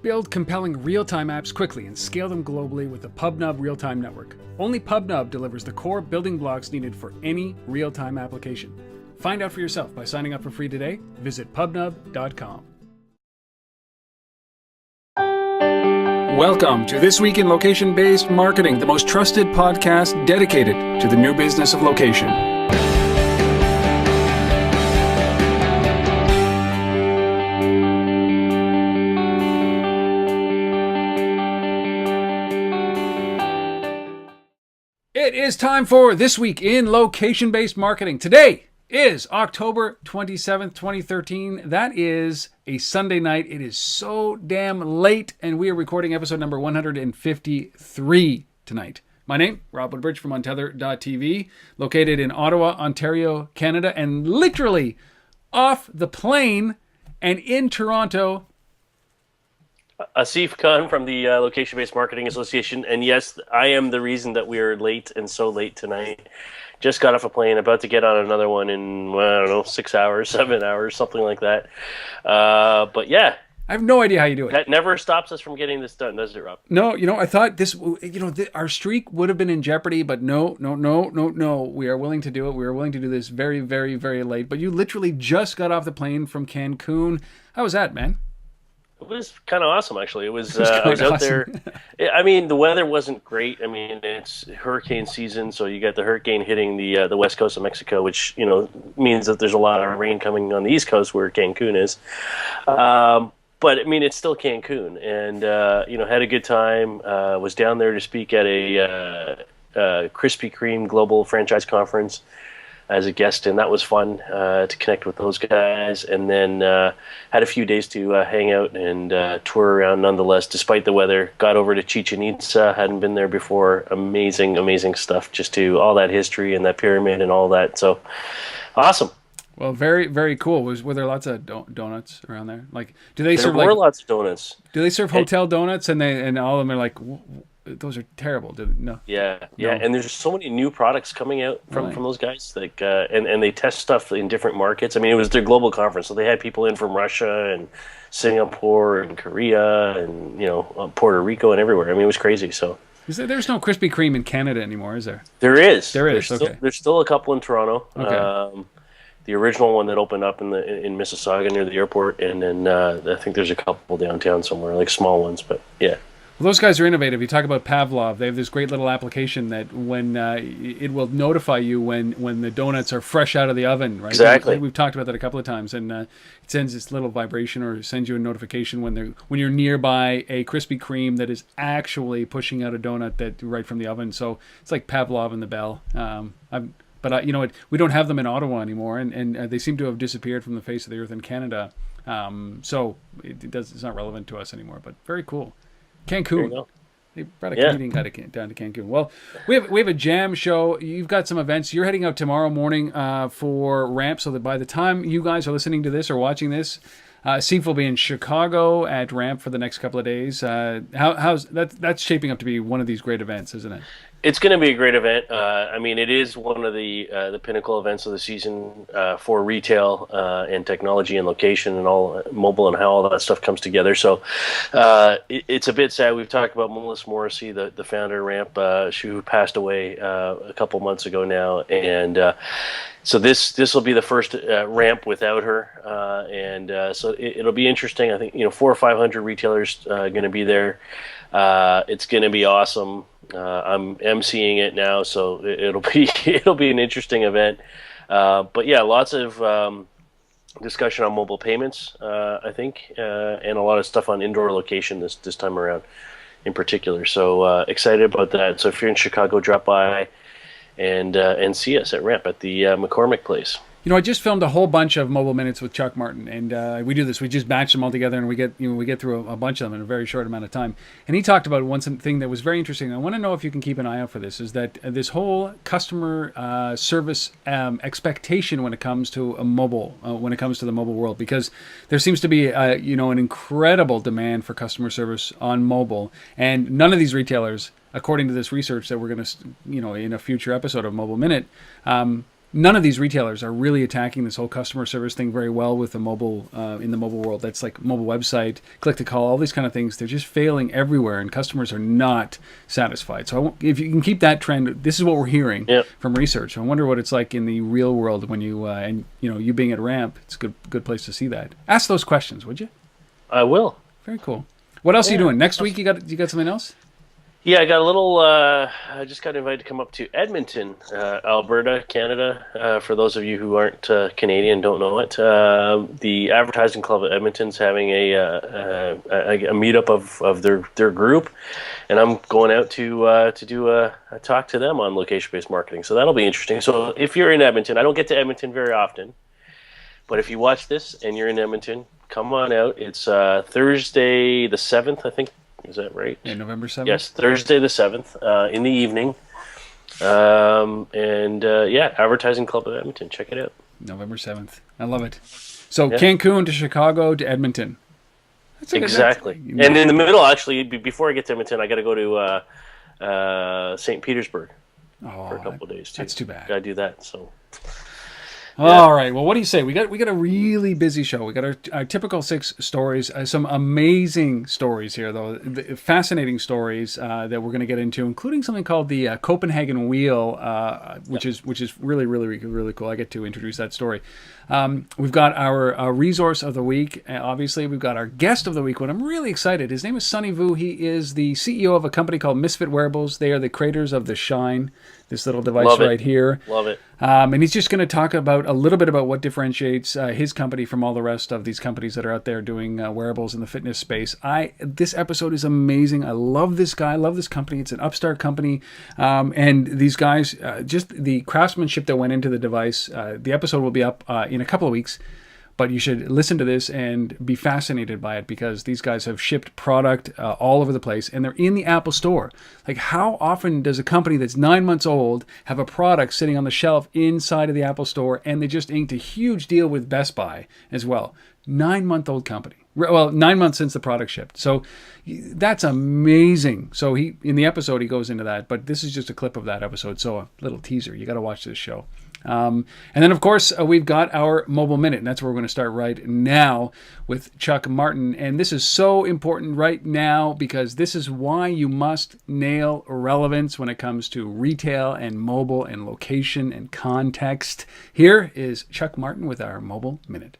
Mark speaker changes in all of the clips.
Speaker 1: Build compelling real-time apps quickly and scale them globally with the PubNub real-time network. Only PubNub delivers the core building blocks needed for any real-time application. Find out for yourself by signing up for free today. Visit pubnub.com. Welcome to This Week in Location-Based Marketing, the most trusted podcast dedicated to the new business of location. It is time for This Week in Location-Based Marketing. Today is October 27th, 2013. That is a Sunday night. It is so damn late, and we are recording episode number 153 tonight. My name, Rob Woodbridge from Untether.tv, located in Ottawa, Ontario, Canada, and literally off the plane and in Toronto.
Speaker 2: Asif Khan from the Location-Based Marketing Association, and yes, I am the reason that we are late and so late tonight. Just got off a plane, about to get on another one in, I don't know, 6 hours, 7 hours, something like that. But yeah.
Speaker 1: I have no idea how you do it.
Speaker 2: That never stops us from getting this done, does it, Rob?
Speaker 1: No, I thought this, our streak would have been in jeopardy, but no. We are willing to do it. We are willing to do this very, very, very late. But you literally just got off the plane from Cancun. How was that, man?
Speaker 2: It was kind of awesome, actually. It was I was out there. I mean, the weather wasn't great. I mean, it's hurricane season, so you got the hurricane hitting the west coast of Mexico, which means that there's a lot of rain coming on the east coast where Cancun is. But I mean, it's still Cancun, and had a good time. Was down there to speak at a Krispy Kreme Global Franchise Conference as a guest, and that was fun to connect with those guys, and then had a few days to hang out and tour around nonetheless, despite the weather. Got over to Chichen Itza, hadn't been there before. Amazing stuff, just to all that history and that pyramid and all that. So awesome.
Speaker 1: Well, very, very cool. Were there lots of donuts around there? Like, do they serve
Speaker 2: lots of donuts?
Speaker 1: Do they serve hotel donuts? And all of them are like, those are terrible. No.
Speaker 2: Yeah. And there's so many new products coming out from those guys. Like, and they test stuff in different markets. I mean, it was their global conference, so they had people in from Russia and Singapore and Korea and Puerto Rico and everywhere. I mean, it was crazy. So.
Speaker 1: There's no Krispy Kreme in Canada anymore, is there?
Speaker 2: There is.
Speaker 1: Okay.
Speaker 2: There's still a couple in Toronto.
Speaker 1: Okay.
Speaker 2: The original one that opened up in Mississauga near the airport, and then I think there's a couple downtown somewhere, like small ones. But yeah.
Speaker 1: Well, those guys are innovative. You talk about Pavlov. They have this great little application that when it will notify you when the donuts are fresh out of the oven. Right?
Speaker 2: Exactly.
Speaker 1: We've talked about that a couple of times, and it sends this little vibration or sends you a notification when you're nearby a Krispy Kreme that is actually pushing out a donut that right from the oven. So it's like Pavlov and the bell. But we don't have them in Ottawa anymore, and they seem to have disappeared from the face of the earth in Canada. So it's not relevant to us anymore. But very cool. Cancun. They brought a Canadian guy down to Cancun. Well, we have a jam show. You've got some events. You're heading out tomorrow morning for Ramp, so that by the time you guys are listening to this or watching this, Steve will be in Chicago at Ramp for the next couple of days. How's that's shaping up to be one of these great events, isn't it?
Speaker 2: It's going to be a great event. I mean, it is one of the pinnacle events of the season for retail and technology and location and all mobile and how all that stuff comes together. So it's a bit sad. We've talked about Melissa Morrissey, the founder of Ramp, who passed away a couple months ago now, and so this will be the first Ramp without her, and so it'll be interesting. I think 400 or 500 retailers going to be there. It's going to be awesome. I'm emceeing it now, so it'll be an interesting event. But yeah, lots of discussion on mobile payments, I think, and a lot of stuff on indoor location this time around, in particular. So excited about that. So if you're in Chicago, drop by and see us at Ramp at the McCormick Place.
Speaker 1: I just filmed a whole bunch of mobile minutes with Chuck Martin, and we do this. We just batch them all together, and we get through a bunch of them in a very short amount of time. And he talked about one thing that was very interesting. I want to know if you can keep an eye out for this. Is that this whole customer service expectation when it comes to a mobile, when it comes to the mobile world, because there seems to be an incredible demand for customer service on mobile, and none of these retailers, according to this research that we're going to in a future episode of Mobile Minute. none of these retailers are really attacking this whole customer service thing very well with the mobile in the mobile world. That's like mobile website, click to call, all these kind of things. They're just failing everywhere, and customers are not satisfied. So if you can keep that trend, this is what we're hearing from research. I wonder what it's like in the real world when you and you being at Ramp. It's a good place to see that. Ask those questions, would you?
Speaker 2: I will.
Speaker 1: Very cool. What else are you doing next week? You got something else?
Speaker 2: Yeah, I got a little. I just got invited to come up to Edmonton, Alberta, Canada. For those of you who aren't Canadian, don't know it, the Advertising Club of Edmonton's having a meetup of their group, and I'm going out to do a talk to them on location-based marketing. So that'll be interesting. So if you're in Edmonton, I don't get to Edmonton very often, but if you watch this and you're in Edmonton, come on out. It's Thursday the 7th, I think. Is that right?
Speaker 1: Yeah, November 7th?
Speaker 2: Yes, Thursday the 7th in the evening. Advertising Club of Edmonton. Check it out.
Speaker 1: November 7th. I love it. So Cancun to Chicago to Edmonton.
Speaker 2: Exactly. And in the middle, actually, before I get to Edmonton, I got to go to St. Petersburg for a couple of days, too.
Speaker 1: That's too bad.
Speaker 2: Got to do that, so...
Speaker 1: All right. Well, what do you say? We got a really busy show. We got our typical 6 stories. Some amazing stories here, though. Fascinating stories that we're going to get into, including something called the Copenhagen Wheel, which is really, really, really cool. I get to introduce that story. We've got our resource of the week. Obviously, we've got our guest of the week. When I'm really excited. His name is Sonny Vu. He is the CEO of a company called Misfit Wearables. They are the creators of the Shine, this little device right here.
Speaker 2: Love it.
Speaker 1: And he's just going to talk about a little bit about what differentiates his company from all the rest of these companies that are out there doing wearables in the fitness space. This episode is amazing. I love this guy. I love this company. It's an upstart company. And these guys, just the craftsmanship that went into the device. The episode will be up in a couple of weeks. But you should listen to this and be fascinated by it, because these guys have shipped product all over the place, and they're in the Apple Store. Like, how often does a company that's 9 months old have a product sitting on the shelf inside of the Apple Store? And they just inked a huge deal with Best Buy as well. 9-month-old company. Well, 9 months since the product shipped. So that's amazing. So in the episode, he goes into that. But this is just a clip of that episode. So a little teaser. You got to watch this show. And then, of course, we've got our Mobile Minute, and that's where we're going to start right now with Chuck Martin. And this is so important right now, because this is why you must nail relevance when it comes to retail and mobile and location and context. Here is Chuck Martin with our Mobile Minute.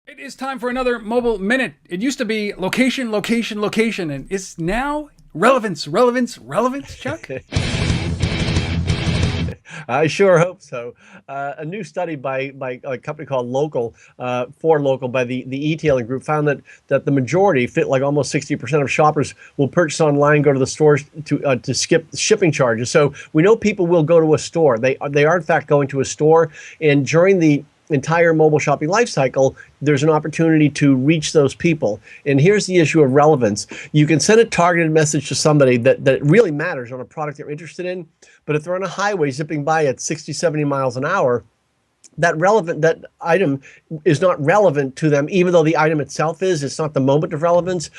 Speaker 1: It is time for another Mobile Minute. It used to be location, location, location, and it's now relevance, relevance, relevance, Chuck?
Speaker 3: I sure hope so. A new study by a company called Local, for Local, by the e-tailing group, found that the majority, like almost 60% of shoppers, will purchase online, go to the stores to skip shipping charges. So we know people will go to a store. They are in fact going to a store, and during the entire mobile shopping life cycle, there's an opportunity to reach those people. And here's the issue of relevance. You can send a targeted message to somebody that really matters on a product they're interested in, but if they're on a highway zipping by at 60, 70 miles an hour, that item is not relevant to them, even though the item itself is. It's not the moment of relevance.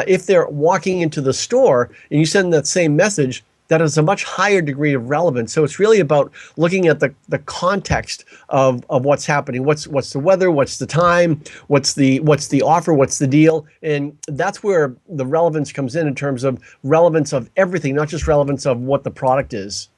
Speaker 3: If they're walking into the store and you send that same message, that is a much higher degree of relevance. So it's really about looking at the context of what's happening. What's the weather? What's the time? What's the offer? What's the deal? And that's where the relevance comes in terms of relevance of everything, not just relevance of what the product is.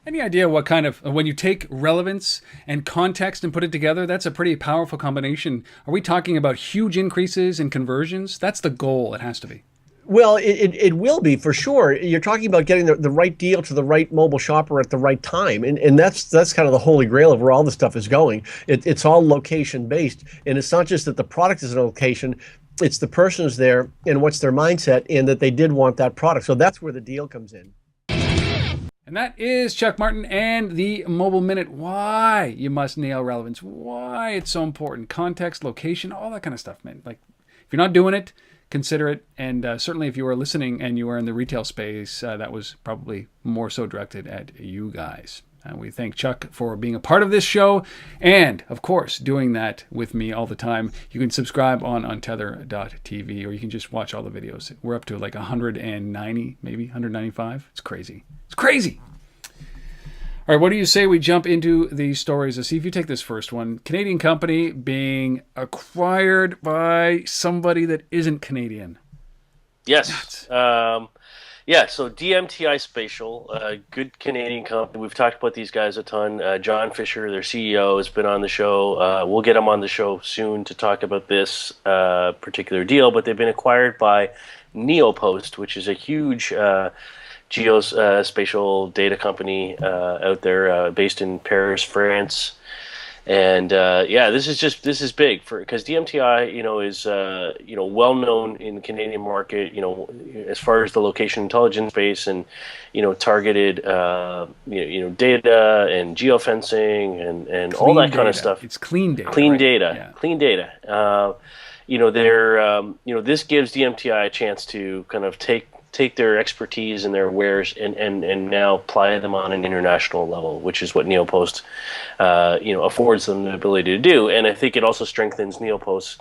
Speaker 1: Any idea what kind of, when you take relevance and context and put it together, that's a pretty powerful combination. Are we talking about huge increases in conversions? That's the goal. It has to be.
Speaker 3: Well, it will be for sure. You're talking about getting the right deal to the right mobile shopper at the right time, and that's kind of the holy grail of where all this stuff is going. It's all location based, and it's not just that the product is in a location; it's the person who's there and what's their mindset, and that they did want that product. So that's where the deal comes in.
Speaker 1: And that is Chuck Martin and the Mobile Minute. Why you must nail relevance? Why it's so important? Context, location, all that kind of stuff, man. Like, if you're not doing it, consider it. And certainly if you are listening and you are in the retail space, that was probably more so directed at you guys. And we thank Chuck for being a part of this show and, of course, doing that with me all the time. You can subscribe on Untether.tv, or you can just watch all the videos. We're up to like 190, maybe 195. It's crazy. It's crazy. All right, what do you say we jump into these stories? Let's see if you take this first one. Canadian company being acquired by somebody that isn't Canadian.
Speaker 2: Yes. Yeah, so DMTI Spatial, a good Canadian company. We've talked about these guys a ton. John Fisher, their CEO, has been on the show. We'll get him on the show soon to talk about this particular deal, but they've been acquired by NeoPost, which is a huge geospatial data company out there based in Paris, France. And this is big because DMTI, is well known in the Canadian market, as far as the location intelligence space and targeted data and geofencing and all that kind of stuff.
Speaker 1: It's clean data.
Speaker 2: Clean
Speaker 1: right?
Speaker 2: data.
Speaker 1: Yeah.
Speaker 2: Clean data. This gives DMTI a chance to kind of take their expertise and their wares and now apply them on an international level, which is what NeoPost affords them the ability to do. And I think it also strengthens NeoPost's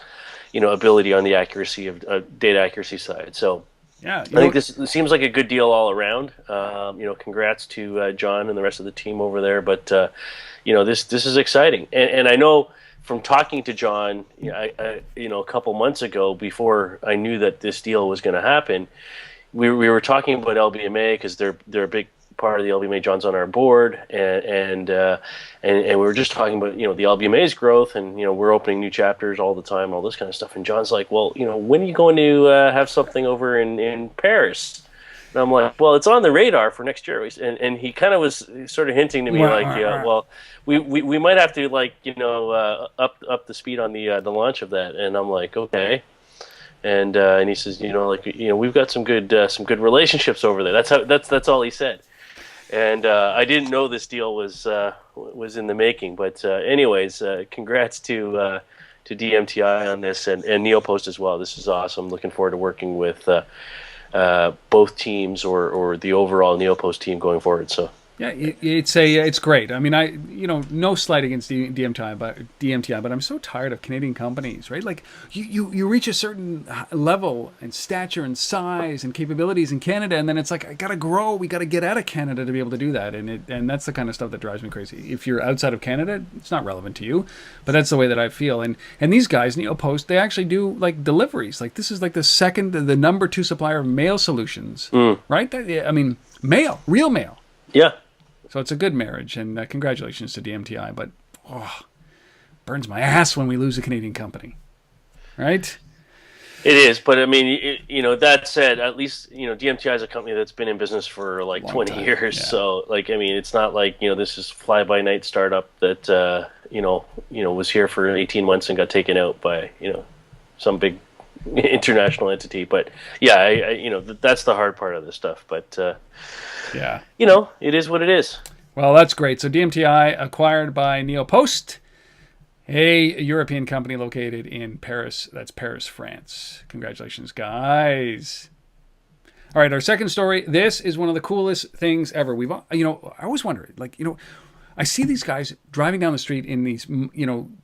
Speaker 2: ability on the accuracy of data accuracy side. So
Speaker 1: Yeah,
Speaker 2: I think this seems like a good deal all around. Congrats to John and the rest of the team over there. But this is exciting, and I know from talking to John, a couple months ago, before I knew that this deal was going to happen, we were talking about LBMA because they're a big part of the LBMA. John's on our board, and we were just talking about the LBMA's growth, and we're opening new chapters all the time, all this kind of stuff. And John's like, well, when are you going to have something over in Paris? And I'm like, well, it's on the radar for next year. And he kind of was sort of hinting to me we might have to up the speed on the launch of that. And I'm like, okay. And he says, we've got some good relationships over there. That's all he said. And I didn't know this deal was in the making. But anyways, congrats to DMTI on this and NeoPost as well. This is awesome. Looking forward to working with both teams or the overall NeoPost team going forward. So.
Speaker 1: Yeah, it's great. I mean, no slight against DMTI, but I'm so tired of Canadian companies, right? Like you reach a certain level and stature and size and capabilities in Canada, and then it's like I gotta grow. We gotta get out of Canada to be able to do that, and that's the kind of stuff that drives me crazy. If you're outside of Canada, it's not relevant to you, but that's the way that I feel. And these guys, NeoPost, they actually do like deliveries. Like this is like the number 2 supplier of mail solutions, right? Mail, real mail.
Speaker 2: Yeah.
Speaker 1: So it's a good marriage, and congratulations to DMTI. But burns my ass when we lose a Canadian company, right?
Speaker 2: It is, but I mean, that said, at least DMTI is a company that's been in business for like 20 years. Yeah. So it's not like this is fly-by-night startup that was here for 18 months and got taken out by some big international entity. But yeah, I that's the hard part of this stuff. But
Speaker 1: yeah,
Speaker 2: it is what it is.
Speaker 1: Well, that's great. So DMTI acquired by NeoPost, a European company located in Paris. That's Paris, France. Congratulations, guys. All right, our second story. This is one of the coolest things ever. I always wonder, I see these guys driving down the street in these,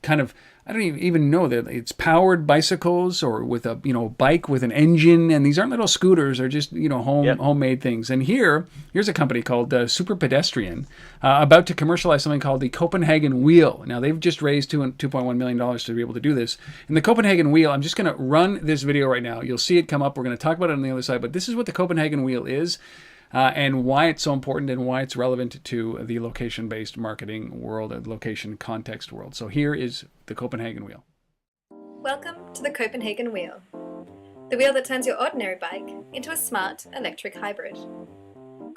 Speaker 1: kind of, I don't even know that it's powered bicycles or with a, bike with an engine. And these aren't little scooters; they're just, homemade things. And here's a company called Superpedestrian about to commercialize something called the Copenhagen Wheel. Now they've just raised $2.1 million to be able to do this. And the Copenhagen Wheel, I'm just going to run this video right now. You'll see it come up. We're going to talk about it on the other side. But this is what the Copenhagen Wheel is. And why it's so important and why it's relevant to the location-based marketing world, location context world. So here is the Copenhagen Wheel.
Speaker 4: Welcome to the Copenhagen Wheel, the wheel that turns your ordinary bike into a smart electric hybrid.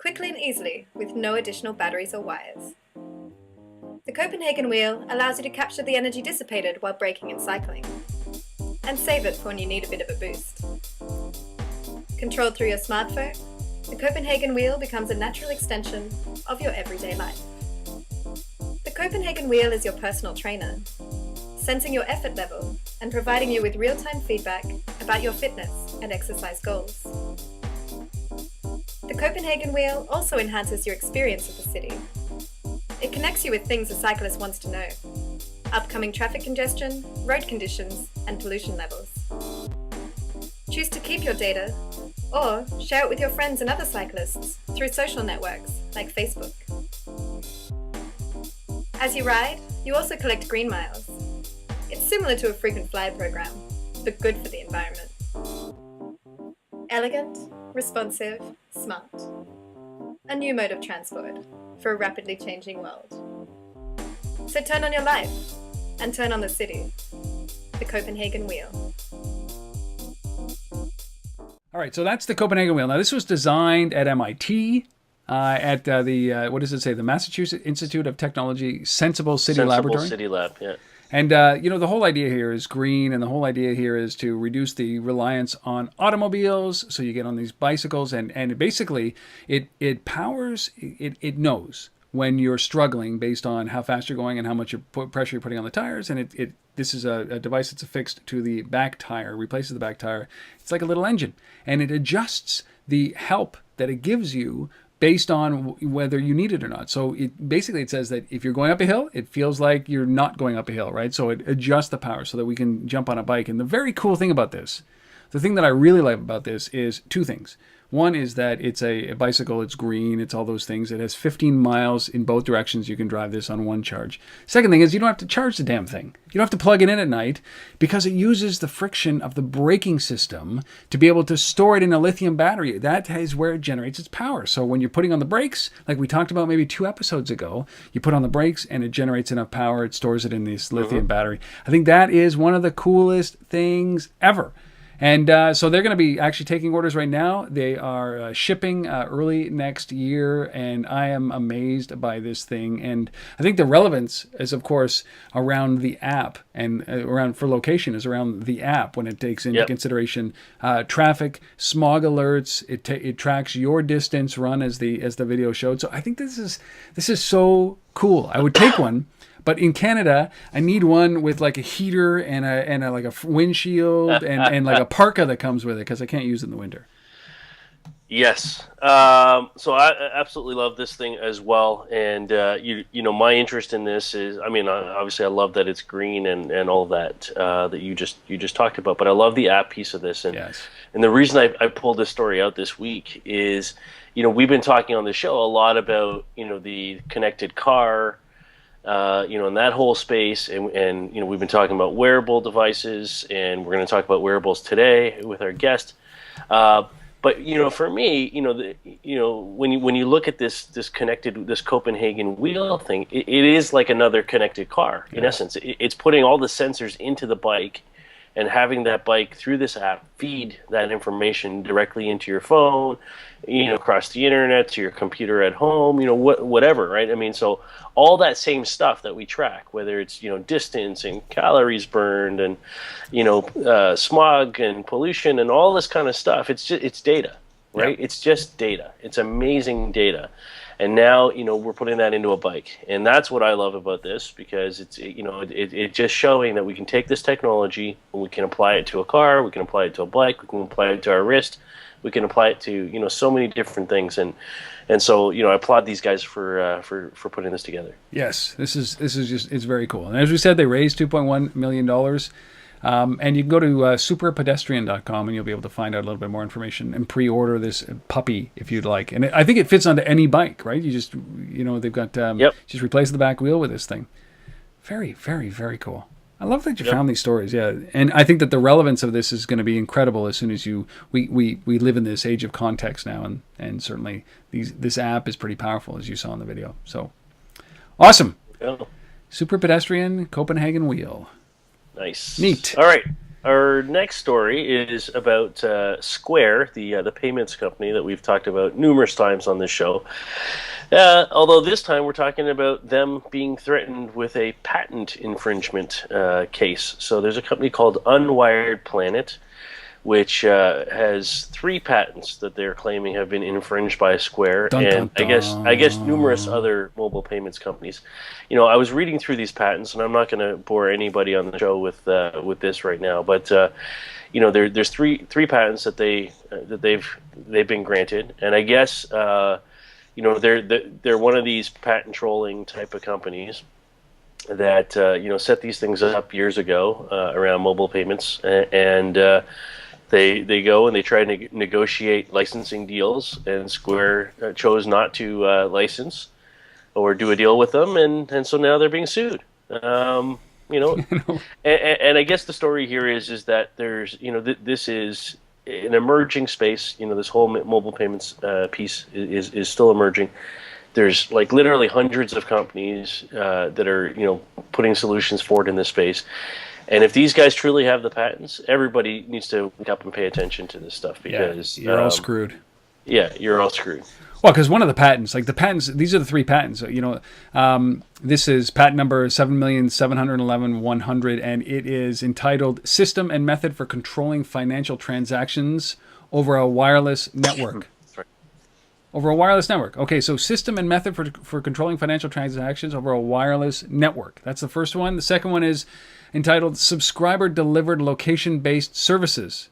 Speaker 4: Quickly and easily, with no additional batteries or wires. The Copenhagen Wheel allows you to capture the energy dissipated while braking and cycling, and save it for when you need a bit of a boost. Controlled through your smartphone, the Copenhagen Wheel becomes a natural extension of your everyday life. The Copenhagen Wheel is your personal trainer, sensing your effort level and providing you with real-time feedback about your fitness and exercise goals. The Copenhagen Wheel also enhances your experience of the city. It connects you with things a cyclist wants to know. Upcoming traffic congestion, road conditions, and pollution levels. Choose to keep your data, or share it with your friends and other cyclists through social networks like Facebook. As you ride, you also collect green miles. It's similar to a frequent flyer program, but good for the environment. Elegant, responsive, smart. A new mode of transport for a rapidly changing world. So turn on your life and turn on the city. The Copenhagen Wheel.
Speaker 1: All right, so that's the Copenhagen Wheel. Now, this was designed at MIT, at the, what does it say, the Massachusetts Institute of Technology Sensible City Laboratory.
Speaker 2: Sensible City Lab, yeah.
Speaker 1: And, the whole idea here is green, and the whole idea here is to reduce the reliance on automobiles. So you get on these bicycles, and basically it powers, it knows when you're struggling based on how fast you're going and how much pressure you're putting on the tires. And this is a device that's affixed to the back tire, replaces the back tire. It's like a little engine, and it adjusts the help that it gives you based on whether you need it or not. So it says that if you're going up a hill, it feels like you're not going up a hill, right? So it adjusts the power so that we can jump on a bike. And the very cool thing about this, the thing that I really like about this is two things. One is that it's a bicycle, it's green, it's all those things. It has 15 miles in both directions. You can drive this on one charge. Second thing is you don't have to charge the damn thing. You don't have to plug it in at night because it uses the friction of the braking system to be able to store it in a lithium battery. That is where it generates its power. So when you're putting on the brakes, like we talked about maybe 2 episodes ago, you put on the brakes and it generates enough power. It stores it in this lithium battery. I think that is one of the coolest things ever. And so they're going to be actually taking orders right now. They are shipping early next year, and I am amazed by this thing. And I think the relevance is, of course, around the app, and around for location is around the app when it takes into consideration traffic, smog alerts. It tracks your distance run as the video showed. So I think this is so cool. I would take one. But in Canada, I need one with like a heater and a like a windshield and like a parka that comes with it because I can't use it in the winter.
Speaker 2: Yes. So I absolutely love this thing as well. And, my interest in this is, obviously I love that it's green and all that that you just talked about. But I love the app piece of this. And, and the reason I pulled this story out this week is, we've been talking on the show a lot about, the connected car, in that whole space, and we've been talking about wearable devices, and we're going to talk about wearables today with our guest. But for me, when you look at this Copenhagen Wheel thing, it is like another connected car in essence. It's putting all the sensors into the bike and having that bike through this app feed that information directly into your phone, across the internet to your computer at home, whatever, right? So all that same stuff that we track, whether it's, distance and calories burned and, smog and pollution and all this kind of stuff, it's data, right? It's just data. It's amazing data. And now, we're putting that into a bike. And that's what I love about this, because it's just showing that we can take this technology and we can apply it to a car, we can apply it to a bike, we can apply it to our wrist, we can apply it to, so many different things. And so, I applaud these guys for putting this together.
Speaker 1: Yes, this is just, it's very cool. And as we said, they raised $2.1 million. And you can go to superpedestrian.com and you'll be able to find out a little bit more information and pre-order this puppy if you'd like. And I think it fits onto any bike, right? You just, they've got, just replace the back wheel with this thing. Very, very, very cool. I love that you found these stories, and I think that the relevance of this is going to be incredible as soon as we live in this age of context now, and certainly this app is pretty powerful, as you saw in the video. So, awesome. Superpedestrian Copenhagen Wheel.
Speaker 2: Nice.
Speaker 1: Neat.
Speaker 2: All right. Our next story is about Square, the payments company that we've talked about numerous times on this show. Although this time we're talking about them being threatened with a patent infringement case. So there's a company called Unwired Planet, which has 3 patents that they're claiming have been infringed by Square, and I guess numerous other mobile payments companies. I was reading through these patents, and I'm not going to bore anybody on the show with this right now, but there's three patents that they've been granted, and I guess they're one of these patent trolling type of companies that set these things up years ago around mobile payments, and they go and they try to negotiate licensing deals, and Square chose not to license or do a deal with them, and so now they're being sued. And I guess the story here is that there's this is an emerging space. This whole mobile payments piece is still emerging. There's like literally hundreds of companies that are putting solutions forward in this space. And if these guys truly have the patents, everybody needs to wake up and pay attention to this stuff, because
Speaker 1: you're all screwed.
Speaker 2: Yeah, you're all screwed.
Speaker 1: Well, because one of the patents, like the patents, these are the 3 patents. This is patent number 7,711,100, and it is entitled "System and Method for Controlling Financial Transactions Over a Wireless Network." Over a wireless network. Okay, so system and method for controlling financial transactions over a wireless network. That's the first one. The second one is entitled "Subscriber Delivered Location-Based Services."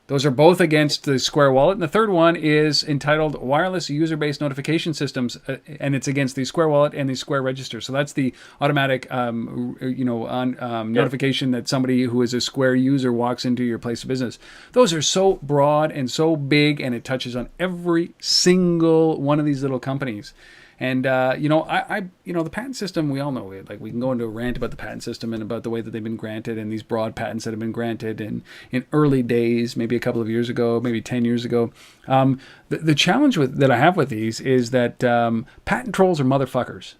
Speaker 1: Those are both against the Square Wallet. And the third one is entitled "Wireless User-Based Notification Systems," and it's against the Square Wallet and the Square Register. So that's the automatic, notification that somebody who is a Square user walks into your place of business. Those are so broad and so big, and it touches on every single one of these little companies. And the patent system, we all know it. Like, we can go into a rant about the patent system and about the way that they've been granted, and these broad patents that have been granted in early days, maybe a couple of years ago, maybe 10 years ago. The challenge that I have with these is that patent trolls are motherfuckers.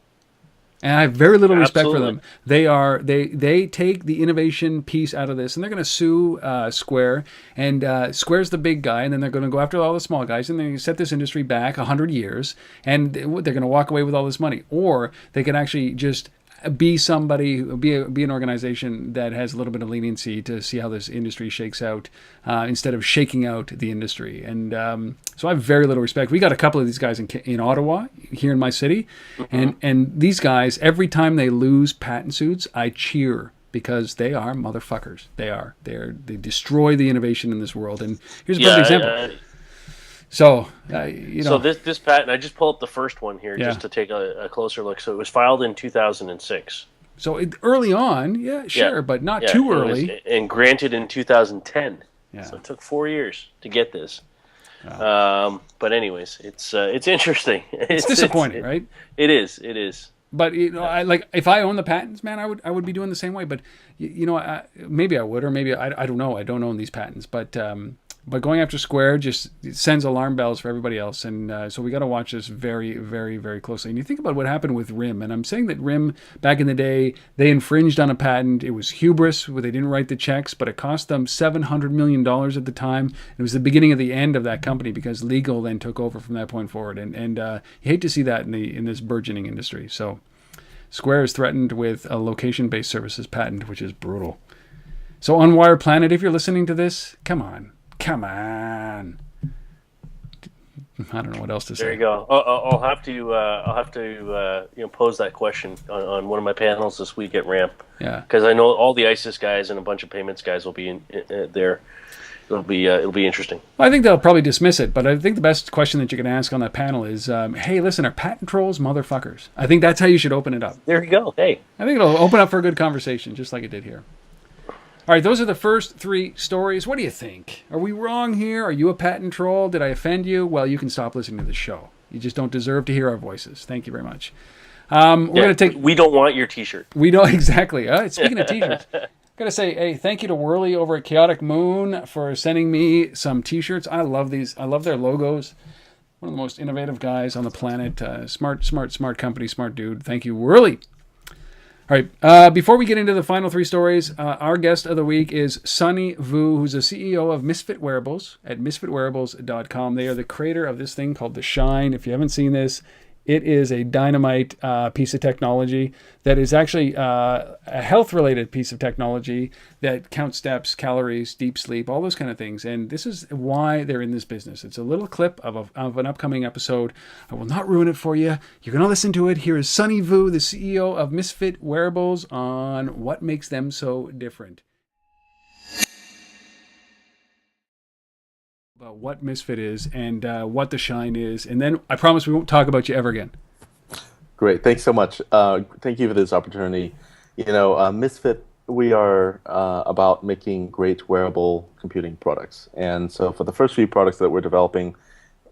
Speaker 1: And I have very little respect for them. They take the innovation piece out of this, and they're going to sue Square. And Square's the big guy, and then they're going to go after all the small guys, and they set this industry back 100 years, and they're going to walk away with all this money. Or they can actually just be an organization that has a little bit of leniency to see how this industry shakes out, instead of shaking out the industry. And so I have very little respect. We got a couple of these guys in Ottawa, here in my city, and these guys, every time they lose patent suits, I cheer, because they are motherfuckers. They destroy the innovation in this world. And here's a perfect example. So,
Speaker 2: So this patent, I just pulled up the first one here just to take a closer look. So it was filed in 2006.
Speaker 1: So early on, but not too early.
Speaker 2: And granted in 2010. Yeah. So it took 4 years to get this. Wow. But anyways, it's interesting.
Speaker 1: It's disappointing, right?
Speaker 2: It is.
Speaker 1: But if I own the patents, man, I would be doing the same way. But maybe I would, or maybe I don't know. I don't own these patents, but going after Square just sends alarm bells for everybody else. And so we got to watch this very, very, very closely. And you think about what happened with RIM. And I'm saying that RIM, back in the day, they infringed on a patent. It was hubris, where they didn't write the checks, but it cost them $700 million at the time. It was the beginning of the end of that company, because legal then took over from that point forward. And you hate to see that in this burgeoning industry. So Square is threatened with a location-based services patent, which is brutal. So Unwired Planet, if you're listening to this, come on. I don't know what else to say.
Speaker 2: There you go. I'll have to pose that question on one of my panels this week at Ramp.
Speaker 1: Yeah.
Speaker 2: Because I know all the ISIS guys and a bunch of payments guys will be in there. It'll be interesting.
Speaker 1: Well, I think they'll probably dismiss it, but I think the best question that you can ask on that panel is, hey, listen, are patent trolls motherfuckers? I think that's how you should open it up.
Speaker 2: There you go. Hey.
Speaker 1: I think it'll open up for a good conversation, just like it did here. All right, those are the first 3 stories. What do you think? Are we wrong here? Are you a patent troll? Did I offend you? Well, you can stop listening to the show. You just don't deserve to hear our voices. Thank you very much.
Speaker 2: We don't want your T-shirt.
Speaker 1: We don't, exactly. Speaking of T-shirts, got to say, hey, thank you to Whirly over at Chaotic Moon for sending me some T-shirts. I love these. I love their logos. One of the most innovative guys on the planet. Smart company, smart dude. Thank you, Whirly. All right, before we get into the final 3 stories, our guest of the week is Sonny Vu, who's the CEO of Misfit Wearables at misfitwearables.com. They are the creator of this thing called the Shine. If you haven't seen this, it is a dynamite piece of technology that is actually a health-related piece of technology that counts steps, calories, deep sleep, all those kind of things. And this is why they're in this business. It's a little clip of an upcoming episode. I will not ruin it for you. You're going to listen to it. Here is Sonny Vu, the CEO of Misfit Wearables, on what makes them so different. about what Misfit is and what the Shine is, and then I promise we won't talk about you ever again.
Speaker 5: Great, thanks so much. Thank you for this opportunity. Misfit, we are about making great wearable computing products. And so for the first few products that we're developing,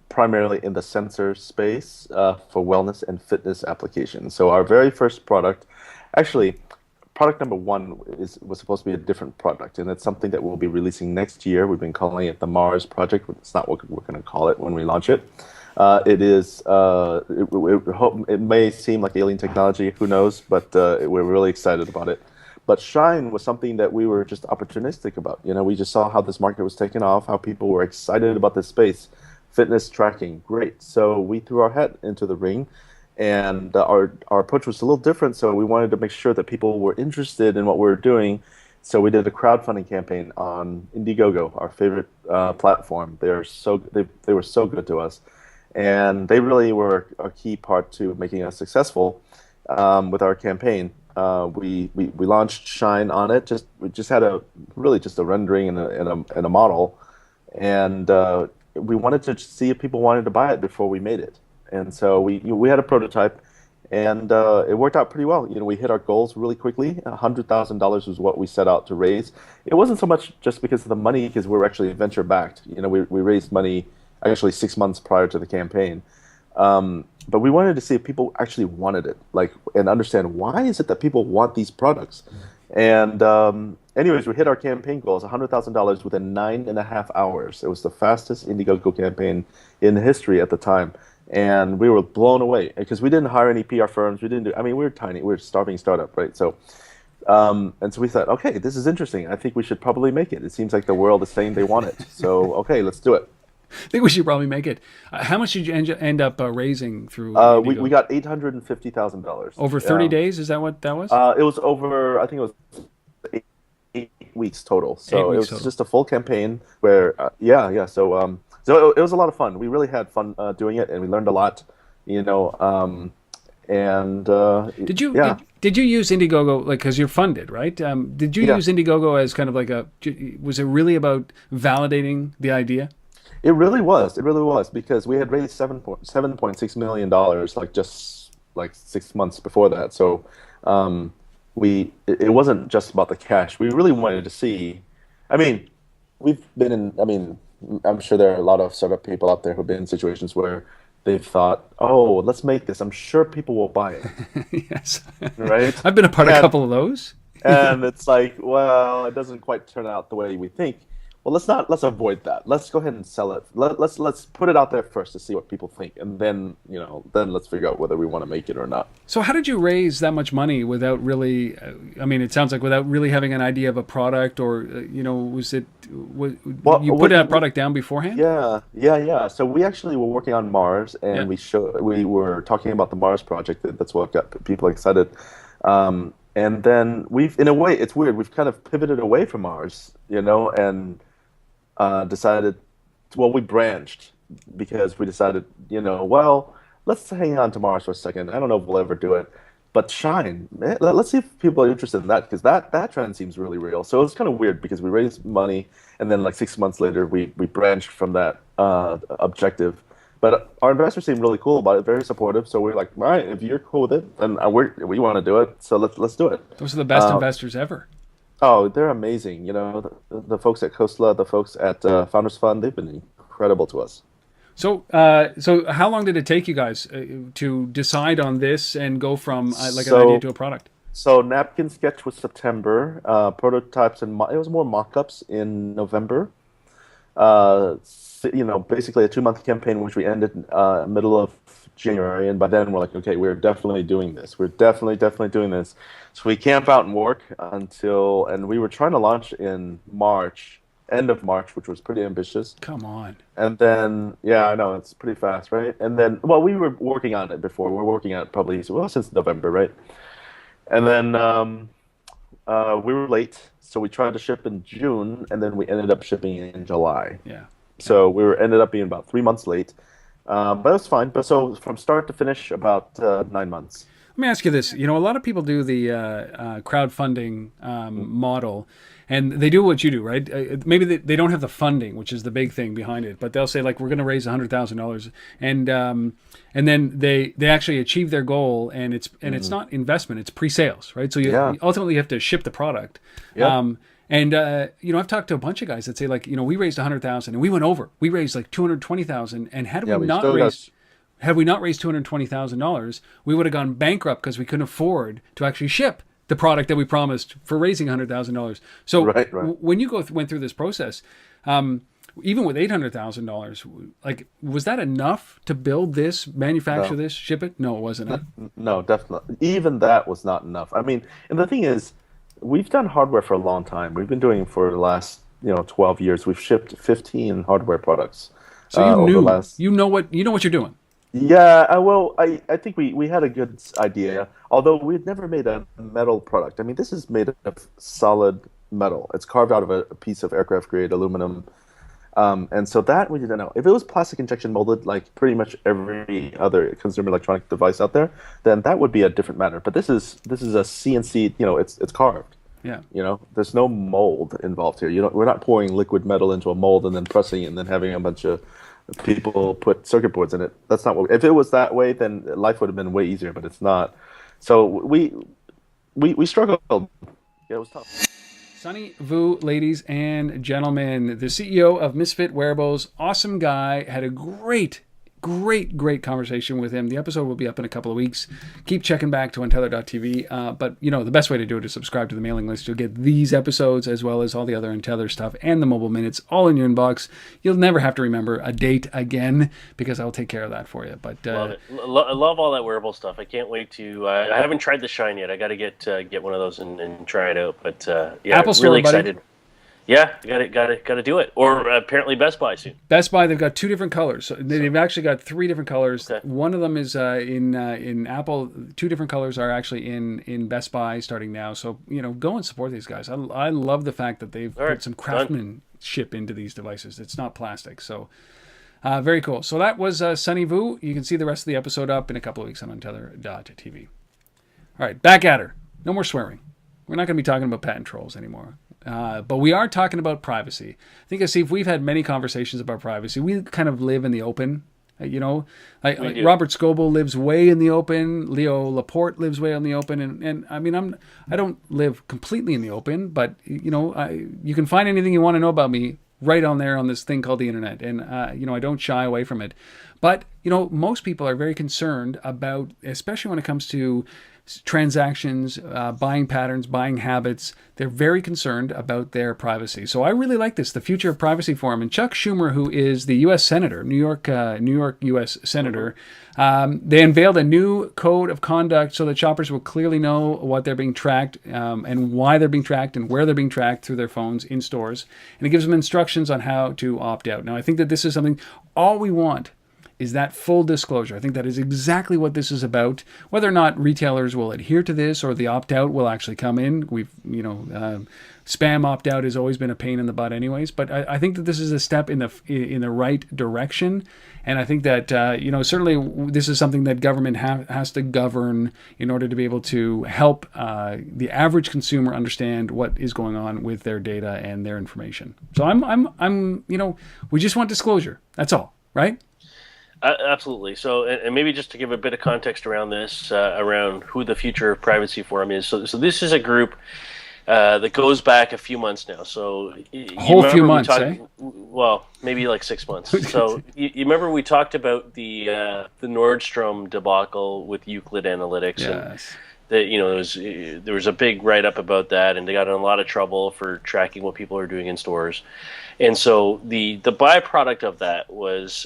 Speaker 5: primarily in the sensor space for wellness and fitness applications. So our very first product, actually, product number one was supposed to be a different product, and it's something that we'll be releasing next year. We've been calling it the Mars Project. It's not what we're going to call it when we launch it. It may seem like alien technology, who knows, but we're really excited about it. But Shine was something that we were just opportunistic about. We just saw how this market was taking off, how people were excited about this space. Fitness tracking, great. So we threw our hat into the ring, and our approach was a little different. So we wanted to make sure that people were interested in what we were doing. So we did a crowdfunding campaign on Indiegogo, our favorite platform. They were so good to us, and they really were a key part to making us successful with our campaign. We launched Shine on it. We just had a rendering and a model, and we wanted to see if people wanted to buy it before we made it. And so we had a prototype, and it worked out pretty well. We hit our goals really quickly. $100,000 was what we set out to raise. It wasn't so much just because of the money, because we're actually venture backed. We raised money actually 6 months prior to the campaign. But we wanted to see if people actually wanted it, and understand why is it that people want these products. And anyways, we hit our campaign goals, $100,000 within 9.5 hours. It was the fastest Indiegogo campaign in history at the time. And we were blown away because we didn't hire any PR firms. We were tiny. We were a starving startup, right? So, and so we thought, okay, this is interesting. I think we should probably make it. It seems like the world is saying they want it. So, okay, let's do it.
Speaker 1: I think we should probably make it. How much did you end up raising through?
Speaker 5: We got $850,000
Speaker 1: over 30 days. Is that what that was?
Speaker 5: It was over. I think it was 8 weeks total. So it was just a full campaign where, So it was a lot of fun. We really had fun doing it, and we learned a lot. Did you use Indiegogo because you're funded, right? Did you use Indiegogo as kind of was it really about validating the idea? It really was. Because we had raised $7.6 million just 6 months before that. So it wasn't just about the cash. We really wanted to see. I'm sure there are a lot of startup people out there who've been in situations where they've thought, oh, let's make this. I'm sure people will buy it.
Speaker 1: Yes.
Speaker 5: Right?
Speaker 1: I've been a part of a couple of those.
Speaker 5: And it's well, it doesn't quite turn out the way we think. Well, let's avoid that. Let's go ahead and sell it. Let's put it out there first to see what people think, and then let's figure out whether we want to make it or not. So how did you raise that much money without really? It sounds like without really having an idea of a product, or was it? You put that product down beforehand? Yeah. So we actually were working on Mars, and we were talking about the Mars project. That's what got people excited. And then in a way, it's weird. We've kind of pivoted away from Mars, and decided, we branched because we decided, let's hang on to Mars for a second. I don't know if we'll ever do it, but Shine, let's see if people are interested in that, because that trend seems really real. So it was kind of weird because we raised money, and then 6 months later, we branched from that objective. But our investors seemed really cool about it, very supportive. So we're like, all right, if you're cool with it, then we want to do it. So let's do it. Those are the best investors ever. Oh, they're amazing. The folks at Khosla, the folks at Founders Fund, they've been incredible to us. So how long did it take you guys to decide on this and go from an idea to a product? So Napkin Sketch was September. Prototypes it was more mock-ups in November. Basically a 2-month campaign, which we ended middle of January, and by then we're like, okay, we're definitely doing this. We're definitely doing this. So we camp out and work and we were trying to launch in March, end of March, which was pretty ambitious. Come on. And then, I know, it's pretty fast, right? And then, we were working on it before. We're working on it probably, since November, right? And then we were late, so we tried to ship in June, and then we ended up shipping in July. Yeah. So we ended up being about 3 months late, but it was fine. But so from start to finish, about 9 months.
Speaker 1: Let me ask you this. You know, a lot of people do the crowdfunding model, and they do what you do, right? Maybe they don't have the funding, which is the big thing behind it, but they'll say, like, we're going to raise $100,000, and then they actually achieve their goal, and it's not investment, it's pre-sales, right? So you ultimately have to ship the product.
Speaker 5: Yeah.
Speaker 1: You know, I've talked to a bunch of guys that say, like, you know, we raised 100,000 and we went over. We raised like 220,000, and had we not raised $220,000, we would have gone bankrupt because we couldn't afford to actually ship the product that we promised for raising $100,000. So when you went through this process, even with $800,000, like, was that enough to build this, manufacture this, ship it? No, it wasn't.
Speaker 5: No, definitely. Even that was not enough. I mean, and the thing is, we've done hardware for a long time. We've been doing it for the last 12 years. We've shipped 15 hardware products.
Speaker 1: So you know what you're doing.
Speaker 5: Yeah, well, I think we had a good idea, although we'd never made a metal product. I mean, this is made of solid metal. It's carved out of a piece of aircraft-grade aluminum. And so that we didn't know. If it was plastic injection molded, like pretty much every other consumer electronic device out there, then that would be a different matter. But this is a CNC, it's carved.
Speaker 1: Yeah.
Speaker 5: There's no mold involved here. We're not pouring liquid metal into a mold and then pressing it and then having a bunch of people put circuit boards in it. That's not what. If it was that way, then life would have been way easier. But it's not. So we struggled. Yeah, it was tough.
Speaker 1: Sonny Vu, ladies and gentlemen, the CEO of Misfit Wearables, awesome guy. Had a great conversation with him. The episode will be up in a couple of weeks. Keep checking back to untether.tv. But the best way to do it is subscribe to the mailing list. You'll get these episodes as well as all the other Untether stuff and the mobile minutes all in your inbox. You'll never have to remember a date again because I'll take care of that for you. But
Speaker 2: love it. I love all that wearable stuff. I can't wait to. I haven't tried the Shine yet. I got to get one of those and try it out. But yeah,
Speaker 1: Apple Store,
Speaker 2: really excited.
Speaker 1: Buddy.
Speaker 2: Yeah, got to do it. Or apparently Best Buy soon.
Speaker 1: Best Buy, they've got 2 different colors. So they've actually got 3 different colors. Okay. One of them is in Apple. 2 different colors are actually in Best Buy starting now. So go and support these guys. I love the fact that they've put some craftsmanship into these devices. It's not plastic. So very cool. So that was Sonny Vu. You can see the rest of the episode up in a couple of weeks on untether.tv. All right, back at her. No more swearing. We're not going to be talking about patent trolls anymore. But we are talking about privacy. I think, Steve, we've had many conversations about privacy. We kind of live in the open, like Robert Scoble lives way in the open. Leo Laporte lives way in the open. And I mean, I don't live completely in the open, but you can find anything you want to know about me right on there on this thing called the internet. And, I don't shy away from it. But, most people are very concerned about, especially when it comes to transactions, buying patterns, buying habits. They're very concerned about their privacy. So I really like this, the Future of Privacy Forum. And Chuck Schumer, who is the U.S. Senator, New York U.S. Senator, they unveiled a new code of conduct so that shoppers will clearly know what they're being tracked and why they're being tracked and where they're being tracked through their phones in stores. And it gives them instructions on how to opt out. Now, I think that this is something all we want is that full disclosure. I think that is exactly what this is about. Whether or not retailers will adhere to this or the opt-out will actually come in. Spam opt-out has always been a pain in the butt anyways, but I think that this is a step in the right direction. And I think that, certainly this is something that government has to govern in order to be able to help the average consumer understand what is going on with their data and their information. So we just want disclosure. That's all, right?
Speaker 2: Absolutely. So, and maybe just to give a bit of context around this, around who the Future of Privacy Forum is. So this is a group that goes back a few months now. So
Speaker 1: a whole few months,
Speaker 2: Well, maybe like 6 months. So you remember we talked about the Nordstrom debacle with Euclid Analytics.
Speaker 1: Yes.
Speaker 2: And there was a big write-up about that, and they got in a lot of trouble for tracking what people are doing in stores. And so the byproduct of that was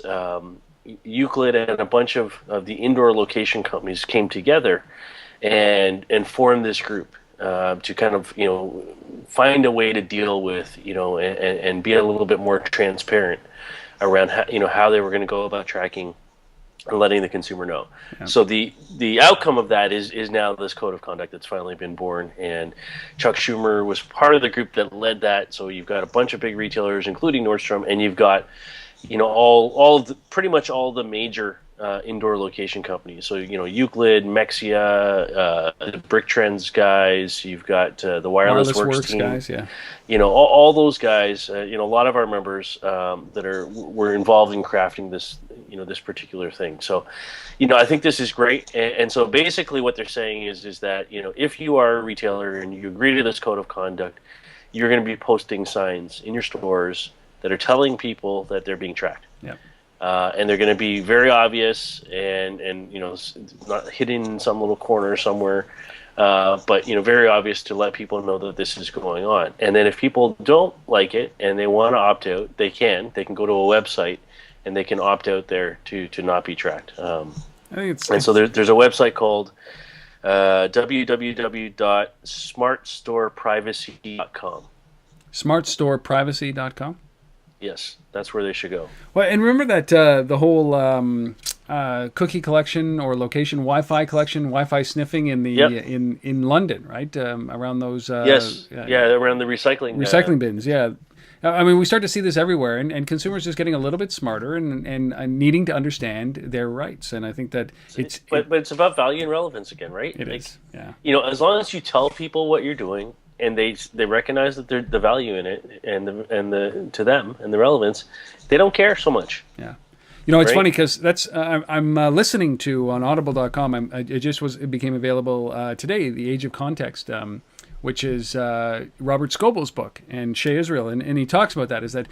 Speaker 2: Euclid and a bunch of the indoor location companies came together and formed this group to kind of find a way to deal with and be a little bit more transparent around how they were going to go about tracking and letting the consumer know. Yeah. So the outcome of that is now this code of conduct that's finally been born, and Chuck Schumer was part of the group that led that. So you've got a bunch of big retailers, including Nordstrom, and you've got pretty much all the major indoor location companies. So Euclid, Mexia, the Brick Trends guys. You've got the Wireless Works team.
Speaker 1: Guys, yeah.
Speaker 2: All those guys. A lot of our members were involved in crafting this this particular thing. So, I think this is great. And so basically, what they're saying is that if you are a retailer and you agree to this code of conduct, you're going to be posting signs in your stores that are telling people that they're being tracked.
Speaker 1: Yeah.
Speaker 2: And they're going to be very obvious and not hidden in some little corner somewhere, but very obvious to let people know that this is going on. And then if people don't like it and they want to opt out, they can go to a website and they can opt out there to not be tracked.
Speaker 1: I think
Speaker 2: so there's a website called www.smartstoreprivacy.com.
Speaker 1: Smartstoreprivacy.com.
Speaker 2: Yes, that's where they should go.
Speaker 1: Well, and remember that the whole cookie collection or location Wi-Fi collection, Wi-Fi sniffing in the in London, right? Around those
Speaker 2: around the recycling
Speaker 1: bins. Yeah, I mean, we start to see this everywhere, and consumers just getting a little bit smarter and needing to understand their rights. And I think that
Speaker 2: but it's about value and relevance again, right?
Speaker 1: It is. Yeah.
Speaker 2: As long as you tell people what you're doing, and they recognize that the value in it and the to them and the relevance, they don't care so much.
Speaker 1: Yeah, it's funny because that's I'm listening to on Audible.com. It became available today. The Age of Context, which is Robert Scoble's book, and Shea Israel, and he talks about that. Is that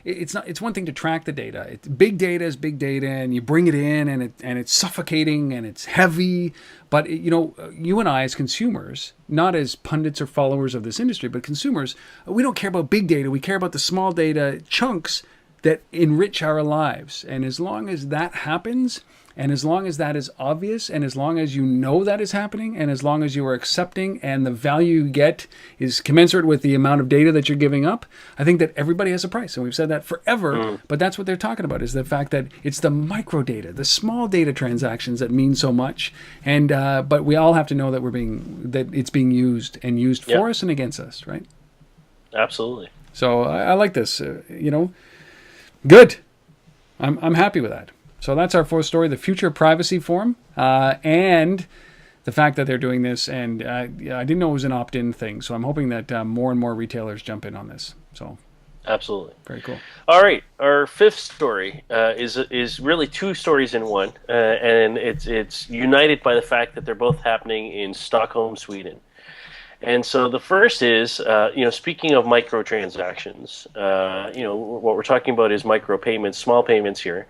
Speaker 1: it's one thing to track the data. Big data is big data, and you bring it in, and it's suffocating and it's heavy. But you and I as consumers, not as pundits or followers of this industry, but consumers, we don't care about big data. We care about the small data chunks that enrich our lives. And as long as that happens, and as long as that is obvious, and as long as you know that is happening, and as long as you are accepting and the value you get is commensurate with the amount of data that you're giving up, I think that everybody has a price. And we've said that forever, but that's what they're talking about, is the fact that it's the micro data, the small data transactions that mean so much. And but we all have to know that it's being used and used for us and against us, right?
Speaker 2: Absolutely.
Speaker 1: So I like this, good. I'm happy with that. So that's our fourth story, the Future Privacy Forum, and the fact that they're doing this. And I didn't know it was an opt-in thing, so I'm hoping that more and more retailers jump in on this. So
Speaker 2: absolutely,
Speaker 1: very cool.
Speaker 2: All right, our fifth story is really two stories in one, and it's united by the fact that they're both happening in Stockholm, Sweden. And so the first is, speaking of microtransactions, what we're talking about is micro payments, small payments here.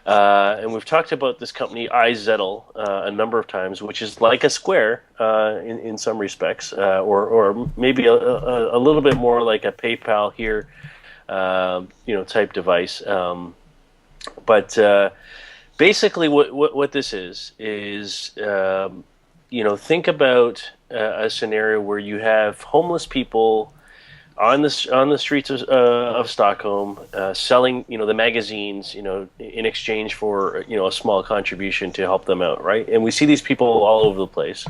Speaker 2: And we've talked about this company, iZettle, a number of times, which is like a Square in some respects, or maybe a little bit more like a PayPal here, type device. But basically what this is think about a scenario where you have homeless people on the streets of Stockholm, selling the magazines in exchange for a small contribution to help them out, right? And we see these people all over the place.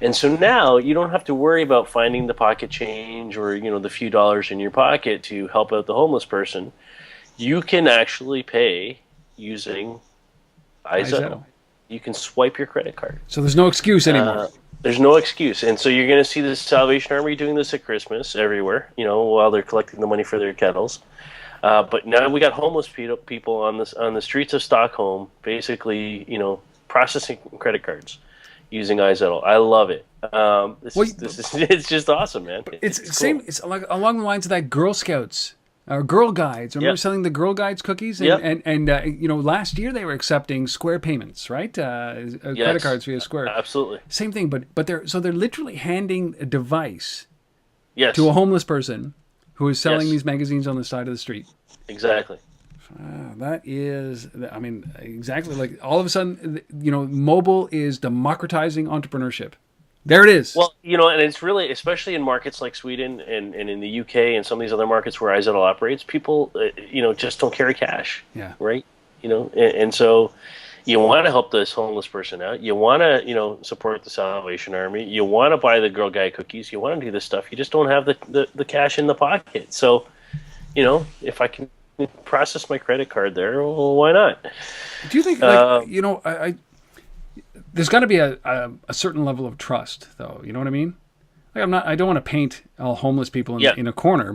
Speaker 2: And so now you don't have to worry about finding the pocket change or the few dollars in your pocket to help out the homeless person. You can actually pay using iZettle. You can swipe your credit card.
Speaker 1: So there's no excuse anymore.
Speaker 2: There's no excuse. And so you're going to see the Salvation Army doing this at Christmas everywhere, while they're collecting the money for their kettles. But now we got homeless people on the streets of Stockholm, basically, processing credit cards using iZettle. I love it. It's just awesome, man.
Speaker 1: It's same. Cool. It's like along the lines of that Girl Scouts. Or Girl Guides. Remember selling the Girl Guides cookies? And last year they were accepting Square payments, right? Credit cards via Square.
Speaker 2: Absolutely.
Speaker 1: Same thing, but they're literally handing a device to a homeless person who is selling these magazines on the side of the street.
Speaker 2: Exactly.
Speaker 1: That is, exactly like all of a sudden, mobile is democratizing entrepreneurship. There it is.
Speaker 2: Well, and it's really, especially in markets like Sweden and in the UK and some of these other markets where iZettle operates, people, just don't carry cash.
Speaker 1: Yeah.
Speaker 2: Right? And so you want to help this homeless person out. You want to, support the Salvation Army. You want to buy the Girl Guide cookies. You want to do this stuff. You just don't have the cash in the pocket. So, if I can process my credit card there. Well, why not?
Speaker 1: Do you think, like, you know, there's got to be a certain level of trust, though. You know what I mean? Like, I don't want to paint all homeless people in a corner,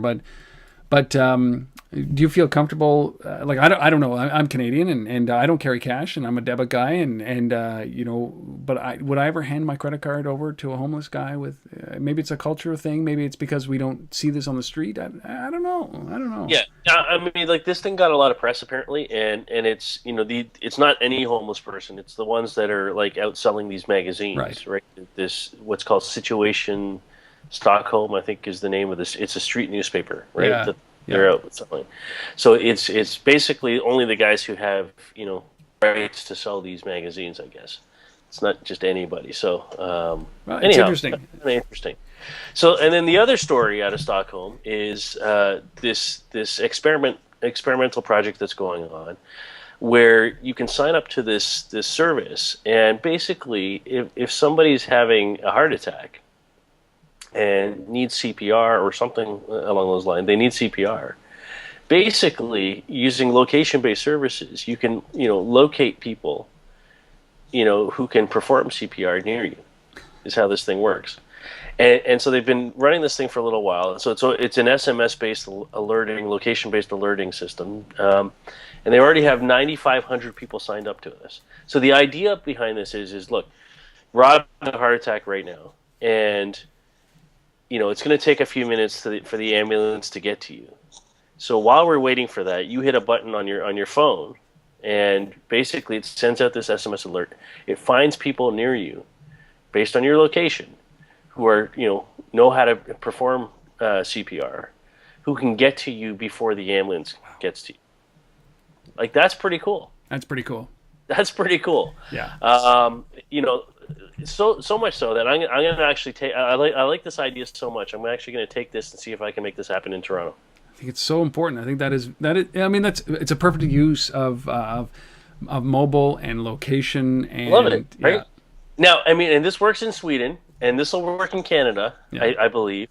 Speaker 1: but do you feel comfortable? Like, I don't know. I'm Canadian and I don't carry cash and I'm a debit guy and you know, but would I ever hand my credit card over to a homeless guy with, maybe it's a cultural thing. Maybe it's because we don't see this on the street. I don't know.
Speaker 2: Yeah. I mean, like, this thing got a lot of press apparently. And it's, you know, it's not any homeless person. It's the ones that are like out selling these magazines, right? This, what's called Situation Stockholm, I think is the name of this. It's a street newspaper, right?
Speaker 1: Yeah.
Speaker 2: They're out with something. So it's basically only the guys who have, you know, rights to sell these magazines, I guess. It's not just anybody. So
Speaker 1: well, it's
Speaker 2: anyhow,
Speaker 1: interesting.
Speaker 2: Interesting. So, and then the other story out of Stockholm is this experimental project that's going on, where you can sign up to this service, and basically, if somebody's having a heart attack and needs CPR or something along those lines, they need CPR. Basically, using location-based services, you can, you know, locate people, you know, who can perform CPR near you. Is how this thing works. And so they've been running this thing for a little while. So it's an SMS-based alerting, location-based alerting system, and they already have 9,500 people signed up to this. So the idea behind this is look, Rob had a heart attack right now, and you know, it's going to take a few minutes for the ambulance to get to you. So while we're waiting for that, you hit a button on your phone, and basically it sends out this SMS alert. It finds people near you, based on your location, who are, you know how to perform CPR, who can get to you before the ambulance gets to you. Like, that's pretty cool.
Speaker 1: That's pretty cool.
Speaker 2: That's pretty cool.
Speaker 1: Yeah.
Speaker 2: You know. So much so that I'm going to actually take. I like this idea so much. I'm actually going to take this and see if I can make this happen in Toronto.
Speaker 1: I think it's so important. I think that is. I mean, it's a perfect use of mobile and location. And
Speaker 2: love it. Right? Now, I mean, and this works in Sweden, and this will work in Canada, I believe.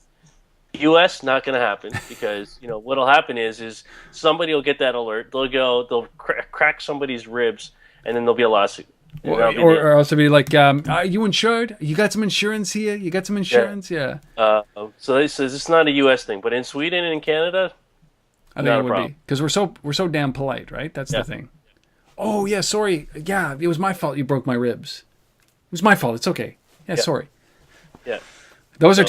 Speaker 2: U.S. not going to happen because, you know, what'll happen is somebody will get that alert. They'll crack somebody's ribs, and then there'll be a lawsuit.
Speaker 1: Or also be like, are you insured? You got some insurance here? You got some insurance? Yeah.
Speaker 2: So this is not a U.S. thing, but in Sweden and in Canada,
Speaker 1: I think it would be because we're so damn polite, right? That's the thing. Oh yeah, sorry. Yeah, it was my fault. You broke my ribs. It was my fault. It's okay. Yeah, sorry.
Speaker 2: Yeah.
Speaker 1: Those are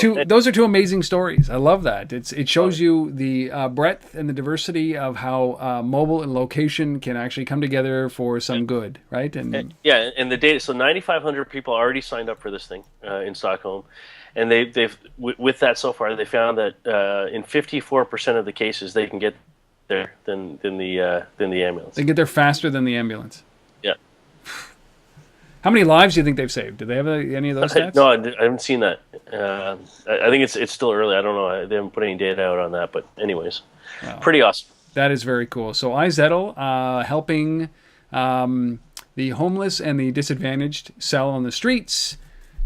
Speaker 1: two amazing stories. I love that. It shows you the breadth and the diversity of how mobile and location can actually come together for some good, right? And
Speaker 2: the data. So 9,500 people already signed up for this thing in Stockholm, and they've with that so far they found that in 54% of the cases they can get there than the ambulance.
Speaker 1: They get there faster than the ambulance.
Speaker 2: Yeah.
Speaker 1: How many lives do you think they've saved? Do they have any of those stats?
Speaker 2: No, I haven't seen that. I think it's still early. I don't know. They haven't put any data out on that. But anyways, pretty awesome.
Speaker 1: That is very cool. So iZettle helping the homeless and the disadvantaged sell on the streets,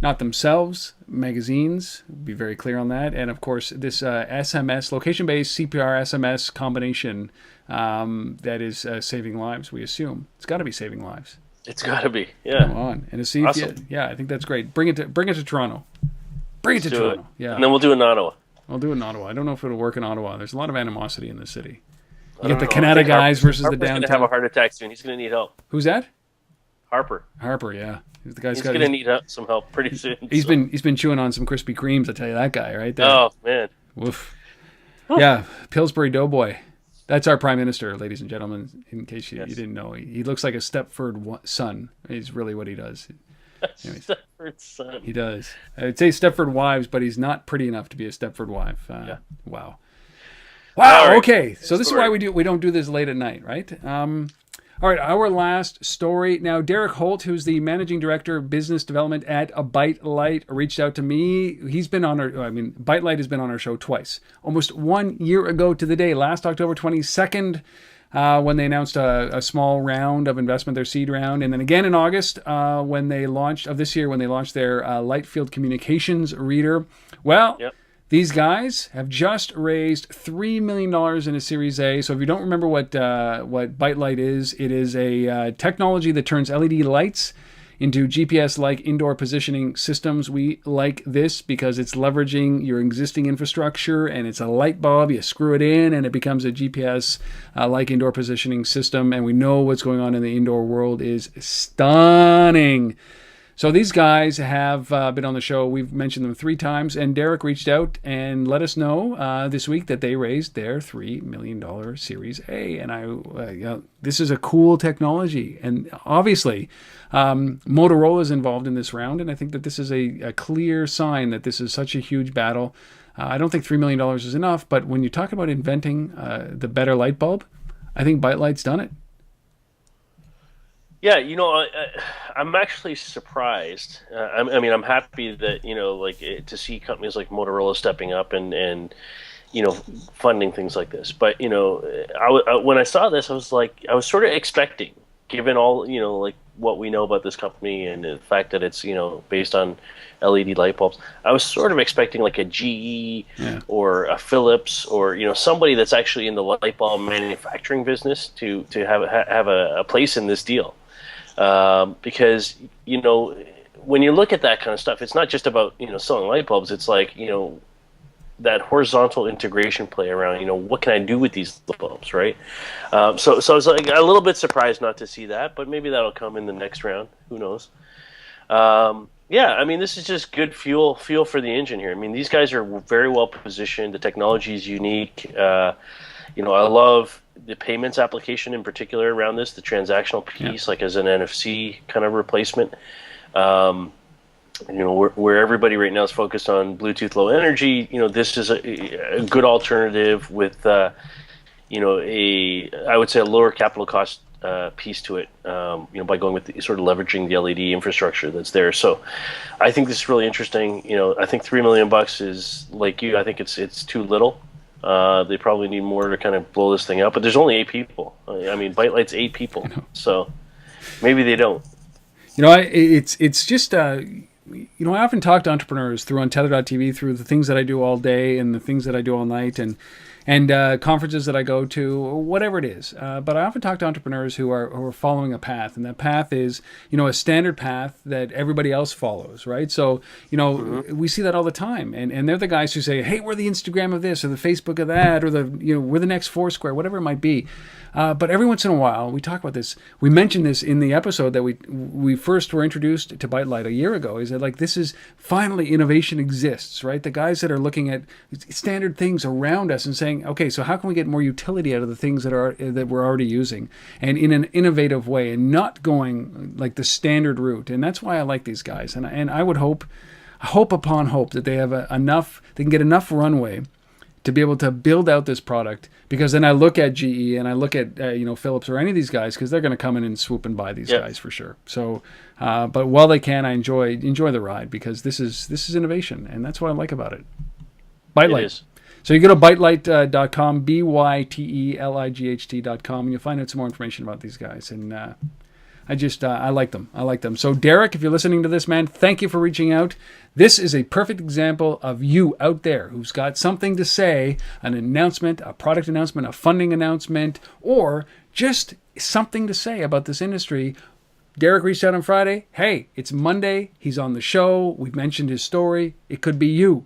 Speaker 1: not themselves, magazines. Be very clear on that. And of course, this SMS, location-based CPR SMS combination that is saving lives, we assume. It's got to be saving lives.
Speaker 2: It's got to be, yeah.
Speaker 1: Come on, and to see
Speaker 2: awesome.
Speaker 1: I think that's great. Bring it to Toronto. Let's do Toronto. Yeah,
Speaker 2: and then we'll do it in Ottawa.
Speaker 1: We'll do it in Ottawa. I don't know if it'll work in Ottawa. There's a lot of animosity in the city. You get the Canada guys versus the downtown.
Speaker 2: Harper's going to have a heart attack soon. He's going to need help.
Speaker 1: Who's that?
Speaker 2: Harper,
Speaker 1: yeah. He's
Speaker 2: going to need some help pretty soon.
Speaker 1: He's been chewing on some Krispy Kremes. I tell you, that guy right there.
Speaker 2: Oh man.
Speaker 1: Woof. Yeah, Pillsbury Doughboy. That's our prime minister, ladies and gentlemen. In case you didn't know, he looks like a Stepford son. He's really what he does.
Speaker 2: Stepford son.
Speaker 1: He does. I would say Stepford wives, but he's not pretty enough to be a Stepford wife. Wow. Right. Okay. So this is why we don't do this late at night, right? All right, our last story. Now, Derek Holt, who's the managing director of business development at Bytelight, reached out to me. He's been on Bytelight has been on our show twice. Almost 1 year ago to the day, last October 22nd, when they announced a small round of investment, their seed round. And then again in August, when they launched their Lightfield Communications reader. Well, These guys have just raised $3 million in a Series A. So if you don't remember what Bytelight is, it is a technology that turns LED lights into GPS-like indoor positioning systems. We like this because it's leveraging your existing infrastructure, and it's a light bulb. You screw it in and it becomes a GPS-like indoor positioning system. And we know what's going on in the indoor world is stunning. So these guys have been on the show. We've mentioned them 3 times, and Derek reached out and let us know this week that they raised their $3 million Series A. And this is a cool technology, and obviously Motorola is involved in this round, and I think that this is a clear sign that this is such a huge battle. I don't think $3 million is enough, but when you talk about inventing the better light bulb, I think Bytelight's done it.
Speaker 2: Yeah, I'm actually surprised. I'm happy that to see companies like Motorola stepping up and funding things like this. But when I saw this, I was sort of expecting, given all what we know about this company and the fact that it's based on LED light bulbs, I was sort of expecting like a GE or a Philips or somebody that's actually in the light bulb manufacturing business to have a place in this deal. Because when you look at that kind of stuff, it's not just about selling light bulbs. It's like that horizontal integration play around what can I do with these bulbs, right? So I was like a little bit surprised not to see that, but maybe that'll come in the next round. Who knows? This is just good fuel for the engine here. I mean, these guys are very well positioned. The technology is unique. I love the payments application in particular around this, the transactional piece, like as an NFC kind of replacement. Where everybody right now is focused on Bluetooth Low Energy, this is a good alternative with, I would say a lower capital cost piece to it, by going with sort of leveraging the LED infrastructure that's there. So I think this is really interesting. I think $3 million is, like you, I think it's too little. They probably need more to kind of blow this thing up, but there's only 8 people. I mean, Bytelight's 8 people, so maybe they don't.
Speaker 1: It's just I often talk to entrepreneurs through Untether.tv, through the things that I do all day and the things that I do all night, and conferences that I go to, or whatever it is. But I often talk to entrepreneurs who are following a path, and that path is, a standard path that everybody else follows, right? So, we see that all the time, and they're the guys who say, hey, we're the Instagram of this, or the Facebook of that, or we're the next Foursquare, whatever it might be. But every once in a while, we talk about this. We mentioned this in the episode that we first were introduced to Bytelight a year ago. Is that this is finally innovation exists, right? The guys that are looking at standard things around us and saying, okay, so how can we get more utility out of the things that we're already using, and in an innovative way, and not going like the standard route. And that's why I like these guys. And I would hope upon hope that they have they can get enough runway to be able to build out this product, because then I look at GE and I look at Philips or any of these guys, because they're going to come in and swoop and buy these guys for sure. So, but while they can, I enjoy the ride, because this is innovation, and that's what I like about it. Bytelight. So you go to bytelight.com, bytelight.com, and you'll find out some more information about these guys. And I like them. I like them. So Derek, if you're listening to this, man, thank you for reaching out. This is a perfect example of you out there who's got something to say, an announcement, a product announcement, a funding announcement, or just something to say about this industry. Derek reached out on Friday. Hey, it's Monday. He's on the show. We've mentioned his story. It could be you.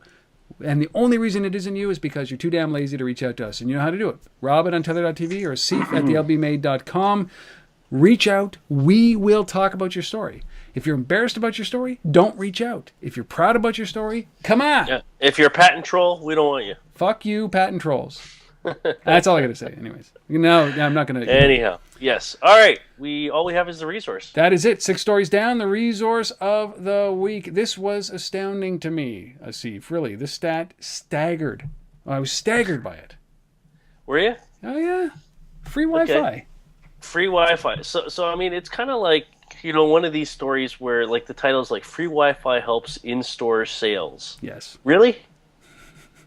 Speaker 1: And the only reason it isn't you is because you're too damn lazy to reach out to us. And you know how to do it. Rob at untether.tv or asif@thelbmade.com. Reach out. We will talk about your story. If you're embarrassed about your story, don't reach out. If you're proud about your story, come on. Yeah.
Speaker 2: If you're a patent troll, we don't want you.
Speaker 1: Fuck you, patent trolls. That's all I got to say. Anyways. No, I'm not going to.
Speaker 2: Anyhow. Yes. All right. All we have is the resource.
Speaker 1: That is it. 6 stories down, the resource of the week. This was astounding to me, Asif. Really, this stat staggered. I was staggered by it.
Speaker 2: Were you?
Speaker 1: Oh, yeah. Free Wi-Fi.
Speaker 2: Okay. Free Wi-Fi. So I mean, it's kind of like, one of these stories where, like, the title is like, free Wi-Fi helps in-store sales.
Speaker 1: Yes.
Speaker 2: Really?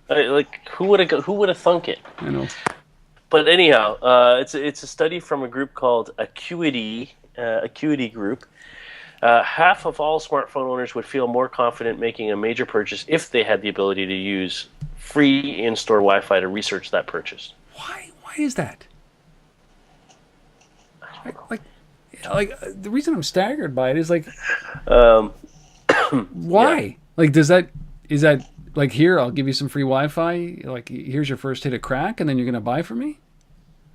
Speaker 2: Like, who would have thunk it?
Speaker 1: I know.
Speaker 2: But anyhow, it's a study from a group called Acuity Group. Half of all smartphone owners would feel more confident making a major purchase if they had the ability to use free in-store Wi-Fi to research that purchase.
Speaker 1: Why is that? Like the reason I'm staggered by it is like, why?
Speaker 2: Yeah.
Speaker 1: Like, is that like, here, I'll give you some free Wi-Fi. Like, here's your first hit of crack, and then you're going to buy from me?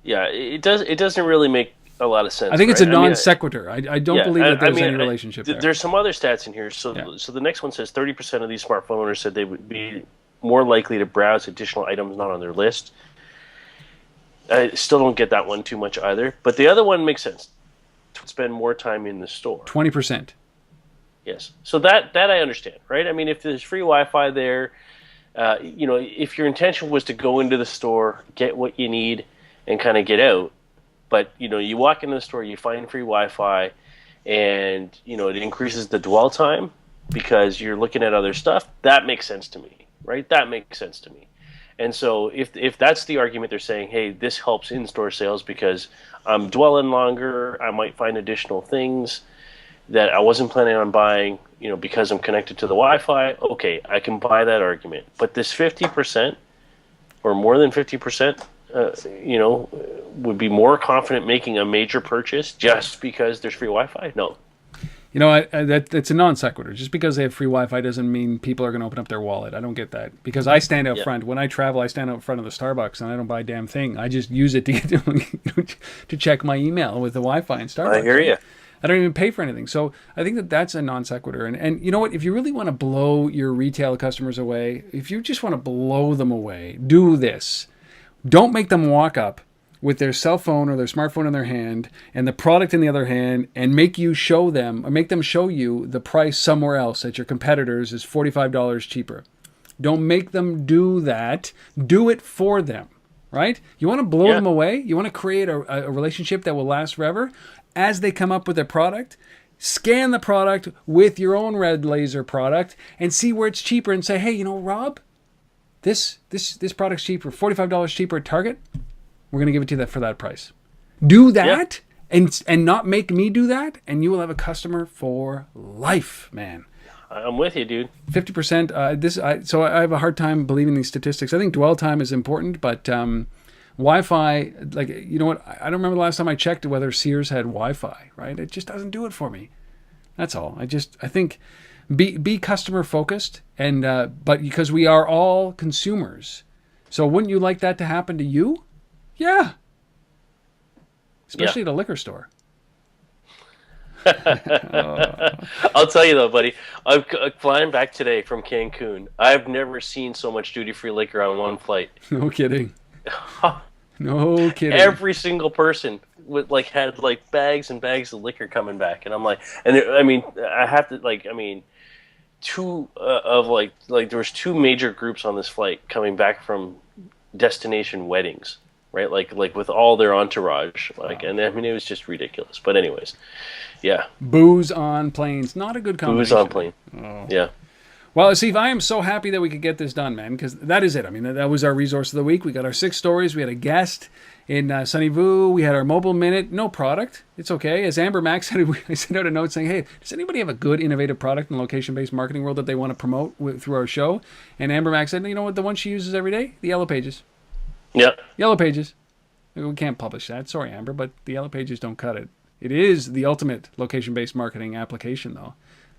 Speaker 2: Yeah, it doesn't really make a lot of sense.
Speaker 1: I think it's a
Speaker 2: right?
Speaker 1: non sequitur. I don't believe that there's any relationship there.
Speaker 2: There's some other stats in here. So the next one says 30% of these smartphone owners said they would be more likely to browse additional items not on their list. I still don't get that one too much either. But the other one makes sense. To spend more time in the store.
Speaker 1: 20%.
Speaker 2: Yes. So that I understand, right? I mean, if there's free Wi-Fi there, if your intention was to go into the store, get what you need, and kind of get out, but, you walk into the store, you find free Wi-Fi, and, it increases the dwell time because you're looking at other stuff, that makes sense to me, right? That makes sense to me. And so if that's the argument, they're saying, hey, this helps in-store sales because I'm dwelling longer, I might find additional things that I wasn't planning on buying, because I'm connected to the Wi-Fi, okay, I can buy that argument. But this 50% or more than 50%, would be more confident making a major purchase just because there's free Wi-Fi? No.
Speaker 1: That's a non sequitur. Just because they have free Wi-Fi doesn't mean people are going to open up their wallet. I don't get that. Because I stand out front. When I travel, I stand out front of the Starbucks, and I don't buy a damn thing. I just use it to check my email with the Wi-Fi in Starbucks.
Speaker 2: I hear you.
Speaker 1: I don't even pay for anything. So I think that's a non sequitur. And you know what? If you really want to blow your retail customers away, if you just want to blow them away, do this. Don't make them walk up with their cell phone or their smartphone in their hand and the product in the other hand and make them show you the price somewhere else at your competitors is $45 cheaper. Don't make them do that. Do it for them, right? You want to blow them away? You want to create a relationship that will last forever? As they come up with their product, scan the product with your own red laser product and see where it's cheaper and say, hey, Rob, this product's cheaper, $45 cheaper at Target. We're going to give it to you for that price. Do that and not make me do that, and you will have a customer for life, man.
Speaker 2: I'm with you, dude.
Speaker 1: 50%. So I have a hard time believing these statistics. I think dwell time is important, but Wi-Fi, like, you know what? I don't remember the last time I checked whether Sears had Wi-Fi, right? It just doesn't do it for me. That's all. I think be customer focused, and but because we are all consumers, so wouldn't you like that to happen to you? Yeah. Especially at a liquor store.
Speaker 2: I'll tell you though, buddy, I'm flying back today from Cancun. I've never seen so much duty-free liquor on one flight.
Speaker 1: No kidding. No kidding.
Speaker 2: Every single person had bags and bags of liquor coming back, and I'm like, I have to two there was two major groups on this flight coming back from destination weddings, right? Like with all their entourage, and it was just ridiculous. But anyways, yeah.
Speaker 1: Booze on planes, not a good combination.
Speaker 2: Booze on plane. Oh. Yeah.
Speaker 1: Well, Steve, I am so happy that we could get this done, man, because that is it. I mean, that was our resource of the week. We got our 6 stories. We had a guest in Sonny Vu. We had our mobile minute. No product. It's okay. As Amber Max said, I sent out a note saying, hey, does anybody have a good, innovative product in the location-based marketing world that they want to promote through our show? And Amber Max said, you know what, the one she uses every day? The Yellow Pages.
Speaker 2: Yeah.
Speaker 1: Yellow Pages. We can't publish that. Sorry, Amber, but the Yellow Pages don't cut it. It is the ultimate location-based marketing application, though.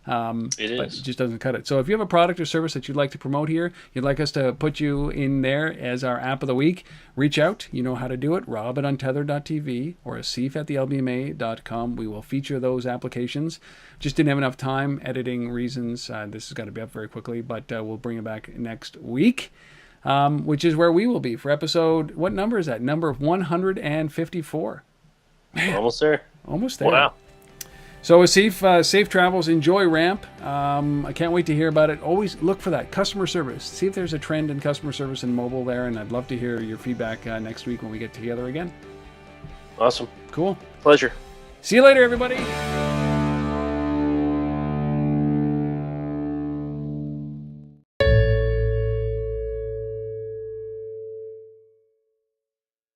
Speaker 1: But it just doesn't cut it. So if you have a product or service that you'd like to promote here, you'd like us to put you in there as our app of the week, reach out. You know how to do it. rob@untethered.tv or asif@thelbma.com. We will feature those applications. Just didn't have enough time, editing reasons. This has got to be up very quickly, but we'll bring it back next week, which is where we will be for episode, what number is that? Number 154. Man,
Speaker 2: almost there.
Speaker 1: Almost there.
Speaker 2: Wow.
Speaker 1: So Asif, safe travels, enjoy Ramp. I can't wait to hear about it. Always look for that customer service. See if there's a trend in customer service in mobile there, and I'd love to hear your feedback next week when we get together again.
Speaker 2: Awesome.
Speaker 1: Cool.
Speaker 2: Pleasure.
Speaker 1: See you later, everybody.